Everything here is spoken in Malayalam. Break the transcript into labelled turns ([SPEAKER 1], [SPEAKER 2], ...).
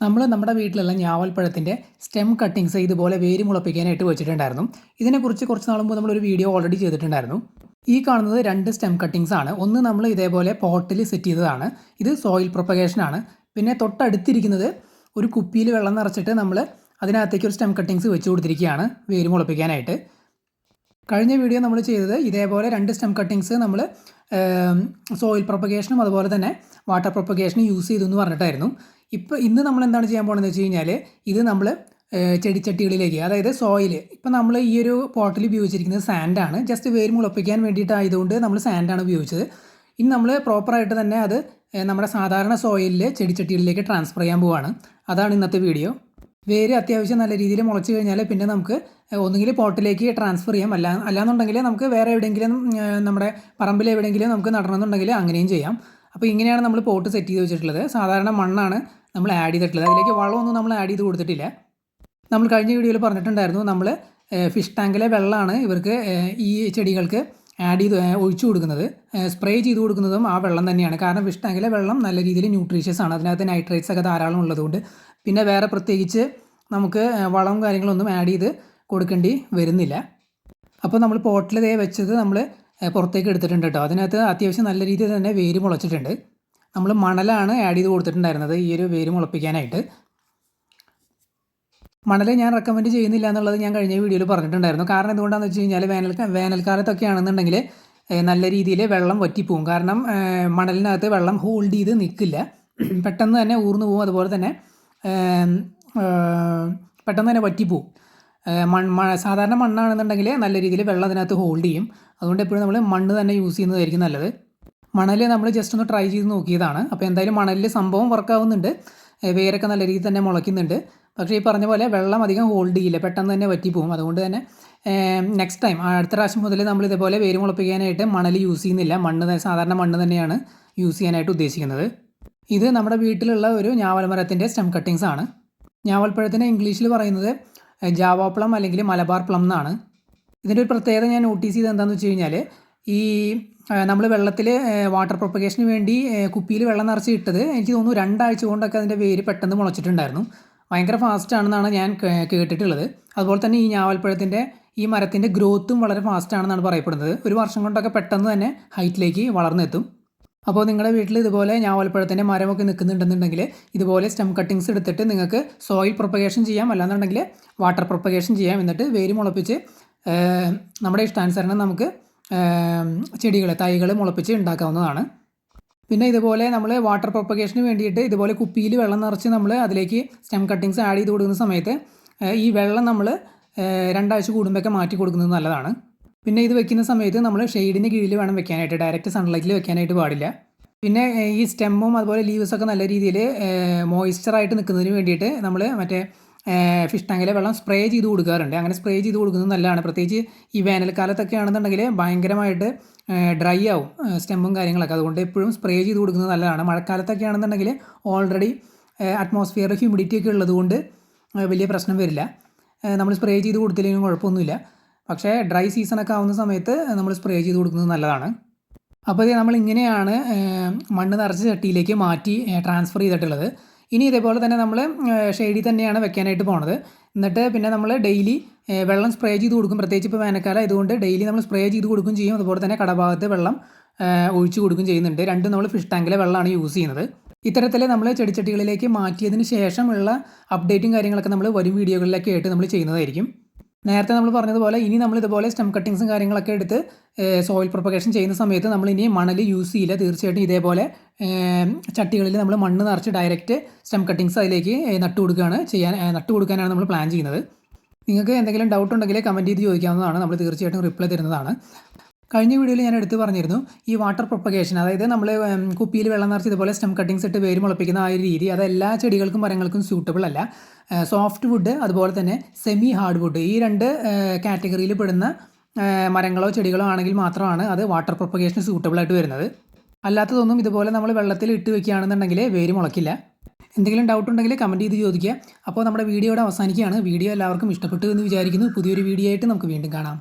[SPEAKER 1] നമ്മുടെ വീട്ടിലുള്ള ഞാവൽപ്പഴത്തിൻ്റെ സ്റ്റെം കട്ടിങ്സ് ഇതുപോലെ വേര് മുളപ്പിക്കാനായിട്ട് വെച്ചിട്ടുണ്ടായിരുന്നു. ഇതിനെക്കുറിച്ച് കുറച്ച് നാൾ മുമ്പ് നമ്മളൊരു വീഡിയോ ഓൾറെഡി ചെയ്തിട്ടുണ്ടായിരുന്നു. ഈ കാണുന്നത് 2 സ്റ്റെം കട്ടിങ്സ് ആണ്. ഒന്ന് നമ്മൾ ഇതേപോലെ പോട്ടിൽ സെറ്റ് ചെയ്തതാണ്. ഇത് സോയിൽ പ്രൊപ്പഗേഷൻ ആണ്. പിന്നെ തൊട്ടടുത്തിരിക്കുന്നത് ഒരു കുപ്പിയിൽ വെള്ളം നിറച്ചിട്ട് നമ്മൾ അതിനകത്തേക്ക് ഒരു സ്റ്റെം കട്ടിങ്സ് വെച്ച് കൊടുത്തിരിക്കുകയാണ് വേര് മുളപ്പിക്കാനായിട്ട്. കഴിഞ്ഞ വീഡിയോ നമ്മൾ ചെയ്തത് ഇതേപോലെ 2 സ്റ്റെം കട്ടിങ്സ് നമ്മൾ സോയിൽ പ്രൊപ്പഗേഷനും അതുപോലെ തന്നെ വാട്ടർ പ്രൊപ്പഗേഷനും യൂസ് ചെയ്തു എന്ന് പറഞ്ഞിട്ടായിരുന്നു. ഇന്ന് നമ്മൾ എന്താണ് ചെയ്യാൻ പോകുന്നതെന്ന് വെച്ച് കഴിഞ്ഞാൽ ഇത് നമ്മൾ ചെടിച്ചട്ടികളിലേക്ക്, അതായത് സോയിൽ, ഇപ്പം നമ്മൾ ഈ ഒരു പോട്ടിൽ ഉപയോഗിച്ചിരിക്കുന്നത് സാൻഡാണ്. ജസ്റ്റ് വേര് മുളപ്പിക്കാൻ വേണ്ടിയിട്ടായതുകൊണ്ട് നമ്മൾ സാൻഡാണ് ഉപയോഗിച്ചത്. ഇനി നമ്മൾ പ്രോപ്പറായിട്ട് തന്നെ അത് നമ്മുടെ സാധാരണ സോയിലിൽ ചെടിച്ചട്ടികളിലേക്ക് ട്രാൻസ്ഫർ ചെയ്യാൻ പോവുകയാണ്. അതാണ് ഇന്നത്തെ വീഡിയോ. വേര് അത്യാവശ്യം നല്ല രീതിയിൽ മുളച്ച് കഴിഞ്ഞാൽ പിന്നെ നമുക്ക് ഒന്നുകിൽ പോട്ടിലേക്ക് ട്രാൻസ്ഫർ ചെയ്യാം, അല്ലാന്നുണ്ടെങ്കിൽ നമുക്ക് വേറെ എവിടെയെങ്കിലും നമ്മുടെ പറമ്പിൽ എവിടെയെങ്കിലും നമുക്ക് നടണമെന്നുണ്ടെങ്കിൽ അങ്ങനെയും ചെയ്യാം. അപ്പോൾ ഇങ്ങനെയാണ് നമ്മൾ പോട്ട് സെറ്റ് ചെയ്ത് വെച്ചിട്ടുള്ളത്. സാധാരണ മണ്ണാണ് നമ്മൾ ആഡ് ചെയ്തിട്ടുള്ളത്. അതിലേക്ക് വളമൊന്നും നമ്മൾ ആഡ് ചെയ്ത് കൊടുത്തിട്ടില്ല. നമ്മൾ കഴിഞ്ഞ വീഡിയോയിൽ പറഞ്ഞിട്ടുണ്ടായിരുന്നു, നമ്മൾ ഫിഷ് ടാങ്കിലെ വെള്ളമാണ് ഇവർക്ക് ഈ ചെടികൾക്ക് ഒഴിച്ചു കൊടുക്കുന്നത്. സ്പ്രേ ചെയ്ത് കൊടുക്കുന്നതും ആ വെള്ളം തന്നെയാണ്. കാരണം ഫിഷ് ടാങ്കിലെ വെള്ളം നല്ല രീതിയിൽ ന്യൂട്രീഷ്യസ് ആണ്. അതിനകത്ത് നൈട്രേറ്റ്സ് ഒക്കെ ധാരാളം ഉള്ളതുകൊണ്ട് പിന്നെ വേറെ പ്രത്യേകിച്ച് നമുക്ക് വളവും കാര്യങ്ങളൊന്നും ആഡ് ചെയ്ത് കൊടുക്കേണ്ടി വരുന്നില്ല. അപ്പോൾ നമ്മൾ പോട്ടിൽ വെച്ചത് നമ്മൾ പുറത്തേക്ക് എടുത്തിട്ടുണ്ട് കേട്ടോ. അതിനകത്ത് അത്യാവശ്യം നല്ല രീതിയിൽ തന്നെ വേര് മുളച്ചിട്ടുണ്ട്. നമ്മൾ മണലാണ് ആഡ് ചെയ്ത് കൊടുത്തിട്ടുണ്ടായിരുന്നത് ഈ ഒരു വേര് മുളപ്പിക്കാനായിട്ട്. മണൽ ഞാൻ റെക്കമെൻഡ് ചെയ്യുന്നില്ല എന്നുള്ളത് ഞാൻ കഴിഞ്ഞ വീഡിയോയിൽ പറഞ്ഞിട്ടുണ്ടായിരുന്നു. കാരണം എന്തുകൊണ്ടാണെന്ന് വെച്ച് കഴിഞ്ഞാൽ വേനൽക്കാലത്തൊക്കെ ആണെന്നുണ്ടെങ്കിൽ നല്ല രീതിയിൽ വെള്ളം വറ്റിപ്പോവും. കാരണം മണലിനകത്ത് വെള്ളം ഹോൾഡ് ചെയ്ത് നിൽക്കില്ല, പെട്ടെന്ന് തന്നെ ഊർന്നു പോകും. അതുപോലെ തന്നെ പെട്ടെന്ന് തന്നെ വറ്റിപ്പോവും. സാധാരണ മണ്ണാണെന്നുണ്ടെങ്കിൽ നല്ല രീതിയിൽ വെള്ളം അതിനകത്ത് ഹോൾഡ് ചെയ്യും. അതുകൊണ്ട് എപ്പോഴും നമ്മൾ മണ്ണ് തന്നെ യൂസ് ചെയ്യുന്നതായിരിക്കും നല്ലത്. മണൽ നമ്മൾ ജസ്റ്റ് ഒന്ന് ട്രൈ ചെയ്ത് നോക്കിയതാണ്. അപ്പോൾ എന്തായാലും മണലിൽ സംഭവം വർക്കാവുന്നുണ്ട്, വേരൊക്കെ നല്ല രീതിയിൽ തന്നെ മുളയ്ക്കുന്നുണ്ട്. പക്ഷേ ഈ പറഞ്ഞ പോലെ വെള്ളം അധികം ഹോൾഡ് ചെയ്യില്ല, പെട്ടെന്ന് തന്നെ വറ്റിപ്പോവും. അതുകൊണ്ട് തന്നെ നെക്സ്റ്റ് ടൈം, അടുത്ത പ്രാവശ്യം മുതൽ നമ്മൾ ഇതേപോലെ വേര് മുളപ്പിക്കാനായിട്ട് മണൽ യൂസ് ചെയ്യുന്നില്ല. സാധാരണ മണ്ണ് തന്നെയാണ് യൂസ് ചെയ്യാനായിട്ട് ഉദ്ദേശിക്കുന്നത്. ഇത് നമ്മുടെ വീട്ടിലുള്ള ഒരു ഞാവൽ മരത്തിൻ്റെ സ്റ്റെം കട്ടിങ്സ് ആണ്. ഞാവൽപ്പഴത്തിന് ഇംഗ്ലീഷിൽ പറയുന്നത് ജാവ പ്ലം അല്ലെങ്കിൽ മലബാർ പ്ലം എന്നാണ്. ഇതിൻ്റെ ഒരു പ്രത്യേകത ഞാൻ നോട്ടീസ് ചെയ്തത് എന്താണെന്ന് വെച്ച് കഴിഞ്ഞാൽ, ഈ നമ്മൾ വെള്ളത്തിൽ വാട്ടർ പ്രൊപ്പഗേഷന് വേണ്ടി കുപ്പിയിൽ വെള്ളം നിറച്ച് ഇട്ടത് എനിക്ക് തോന്നുന്നു 2 ആഴ്ച കൊണ്ടൊക്കെ അതിൻ്റെ വേര് പെട്ടെന്ന് മുളച്ചിട്ടുണ്ടായിരുന്നു. ഭയങ്കര ഫാസ്റ്റാണെന്നാണ് ഞാൻ കേട്ടിട്ടുള്ളത്. അതുപോലെ തന്നെ ഈ ഞാവൽപ്പഴത്തിൻ്റെ ഈ മരത്തിൻ്റെ ഗ്രോത്തും വളരെ ഫാസ്റ്റാണെന്നാണ് പറയപ്പെടുന്നത്. ഒരു വർഷം കൊണ്ടൊക്കെ പെട്ടെന്ന് തന്നെ ഹൈറ്റിലേക്ക് വളർന്നെത്തും. അപ്പോൾ നിങ്ങളുടെ വീട്ടിൽ ഇതുപോലെ ഞാവൽപ്പഴത്തിൻ്റെ മരമൊക്കെ നിൽക്കുന്നുണ്ടെന്നുണ്ടെങ്കിൽ ഇതുപോലെ സ്റ്റെം കട്ടിങ്സ് എടുത്തിട്ട് നിങ്ങൾക്ക് സോയിൽ പ്രൊപ്പഗേഷൻ ചെയ്യാം, അല്ലാന്നുണ്ടെങ്കിൽ വാട്ടർ പ്രൊപ്പഗേഷൻ ചെയ്യാം. എന്നിട്ട് വേര് മുളപ്പിച്ച് നമ്മുടെ ഇഷ്ടാനുസരണം നമുക്ക് തൈകൾ മുളപ്പിച്ച് ഉണ്ടാക്കാവുന്നതാണ്. പിന്നെ ഇതുപോലെ നമ്മൾ വാട്ടർ പ്രൊപ്പഗേഷന് വേണ്ടിയിട്ട് ഇതുപോലെ കുപ്പിയിൽ വെള്ളം നിറച്ച് നമ്മൾ അതിലേക്ക് സ്റ്റെം കട്ടിങ്സ് ആഡ് ചെയ്ത് കൊടുക്കുന്ന സമയത്ത് ഈ വെള്ളം നമ്മൾ 2 ആഴ്ച കൂടുമ്പോഴൊക്കെ മാറ്റി കൊടുക്കുന്നത് നല്ലതാണ്. പിന്നെ ഇത് വെക്കുന്ന സമയത്ത് നമ്മൾ ഷെയ്ഡിന് കീഴിൽ വേണം വെക്കാനായിട്ട്, ഡയറക്റ്റ് സൺലൈറ്റിൽ വെക്കാനായിട്ട് പാടില്ല. പിന്നെ ഈ സ്റ്റെമ്മും അതുപോലെ ലീവ്സൊക്കെ നല്ല രീതിയിൽ മോയ്സ്ചറായിട്ട് നിൽക്കുന്നതിന് വേണ്ടിയിട്ട് നമ്മൾ ഫിഷ് ടാങ്കിലെ വെള്ളം സ്പ്രേ ചെയ്ത് കൊടുക്കാറുണ്ട്. അങ്ങനെ സ്പ്രേ ചെയ്ത് കൊടുക്കുന്നത് നല്ലതാണ്. പ്രത്യേകിച്ച് ഈ വേനൽക്കാലത്തൊക്കെ ആണെന്നുണ്ടെങ്കിൽ ഭയങ്കരമായിട്ട് ഡ്രൈ ആവും സ്റ്റെമ്മും കാര്യങ്ങളൊക്കെ. അതുകൊണ്ട് എപ്പോഴും സ്പ്രേ ചെയ്ത് കൊടുക്കുന്നത് നല്ലതാണ്. മഴക്കാലത്തൊക്കെ ആണെന്നുണ്ടെങ്കിൽ ഓൾറെഡി അറ്റ്മോസ്ഫിയറിൽ ഹ്യൂമിഡിറ്റി ഒക്കെ ഉള്ളതുകൊണ്ട് വലിയ പ്രശ്നം വരില്ല. നമ്മൾ സ്പ്രേ ചെയ്ത് കൊടുത്തില്ലെങ്കിലും കുഴപ്പമൊന്നുമില്ല. പക്ഷേ ഡ്രൈ സീസണൊക്കെ ആവുന്ന സമയത്ത് നമ്മൾ സ്പ്രേ ചെയ്ത് കൊടുക്കുന്നത് നല്ലതാണ്. അപ്പോൾ ഇത് നമ്മൾ ഇങ്ങനെയാണ് മണ്ണ് നിറച്ച ചട്ടിയിലേക്ക് മാറ്റി ട്രാൻസ്ഫർ ചെയ്തിട്ടുള്ളത്. ഇനി ഇതേപോലെ തന്നെ നമ്മൾ ഷെയ്ഡിൽ തന്നെയാണ് വെക്കാനായിട്ട് പോണത്. എന്നിട്ട് പിന്നെ നമ്മൾ ഡെയിലി വെള്ളം സ്പ്രേ ചെയ്ത് കൊടുക്കും. പ്രത്യേകിച്ച് ഇപ്പോൾ വേനൽക്കാലം ആയതുകൊണ്ട് ഡെയിലി നമ്മൾ സ്പ്രേ ചെയ്ത് കൊടുക്കുകയും ചെയ്യും. അതുപോലെ തന്നെ കടഭാഗത്ത് വെള്ളം ഒഴിച്ചു കൊടുക്കുകയും ചെയ്യുന്നുണ്ട്. രണ്ടും നമ്മൾ ഫിഷ് ടാങ്കിലെ വെള്ളമാണ് യൂസ് ചെയ്യുന്നത്. ഇത്തരത്തിൽ നമ്മൾ ചെടിച്ചട്ടികളിലേക്ക് മാറ്റിയതിന് ശേഷമുള്ള അപ്ഡേറ്റും കാര്യങ്ങളൊക്കെ നമ്മൾ വരും വീഡിയോകളിലൊക്കെ ആയിട്ട് നമ്മൾ ചെയ്യുന്നതായിരിക്കും. നേരത്തെ നമ്മൾ പറഞ്ഞതുപോലെ ഇനി നമ്മൾ ഇതുപോലെ സ്റ്റെം കട്ടിങ്സും കാര്യങ്ങളൊക്കെ എടുത്ത് സോയിൽ പ്രൊപ്പഗേഷൻ ചെയ്യുന്ന സമയത്ത് നമ്മൾ ഇനി മണൽ യൂസ് ചെയ്യില്ല. തീർച്ചയായിട്ടും ഇതേപോലെ ചട്ടികളിൽ നമ്മൾ മണ്ണ് നിറച്ച് ഡയറക്റ്റ് സ്റ്റെം കട്ടിങ്സ് അതിലേക്ക് നട്ടു കൊടുക്കാനാണ് നമ്മൾ പ്ലാൻ ചെയ്യുന്നത്. നിങ്ങൾക്ക് എന്തെങ്കിലും ഡൗട്ട് ഉണ്ടെങ്കിൽ കമൻറ്റ് ചെയ്ത് ചോദിക്കാവുന്നതാണ്. നമ്മൾ തീർച്ചയായിട്ടും റിപ്ലൈ തരുന്നതാണ്. കഴിഞ്ഞ വീഡിയോയിൽ ഞാൻ എടുത്ത് പറഞ്ഞിരുന്നു, ഈ വാട്ടർ പ്രൊപ്പഗേഷൻ, അതായത് നമ്മൾ കുപ്പിയിൽ വെള്ളം നിറച്ച് ഇതുപോലെ സ്റ്റെം കട്ടിങ്സ് ഇട്ട് വേര് മുളപ്പിക്കുന്ന ആ ഒരു രീതി അത് എല്ലാ ചെടികൾക്കും മരങ്ങൾക്കും സ്യൂട്ടബിൾ അല്ല. സോഫ്റ്റ് വുഡ് അതുപോലെ തന്നെ സെമി ഹാർഡ് വുഡ്, ഈ 2 കാറ്റഗറിയിൽ പെടുന്ന മരങ്ങളോ ചെടികളോ ആണെങ്കിൽ മാത്രമാണ് അത് വാട്ടർ പ്രൊപ്പഗേഷന് സ്യൂട്ടബിളായിട്ട് വരുന്നത്. അല്ലാത്തതൊന്നും ഇതുപോലെ നമ്മൾ വെള്ളത്തിൽ ഇട്ട് വെക്കുകയാണെന്നുണ്ടെങ്കിൽ വേര് മുളക്കില്ല. എന്തെങ്കിലും ഡൗട്ട് ഉണ്ടെങ്കിൽ കമൻറ്റ് ചെയ്ത് ചോദിക്കുക. അപ്പോൾ നമ്മുടെ വീഡിയോയുടെ അവസാനിക്കുകയാണ്. വീഡിയോ എല്ലാവർക്കും ഇഷ്ടപ്പെട്ടു എന്ന് വിചാരിക്കുന്നു. പുതിയൊരു വീഡിയോ ആയിട്ട് നമുക്ക് വീണ്ടും കാണാം.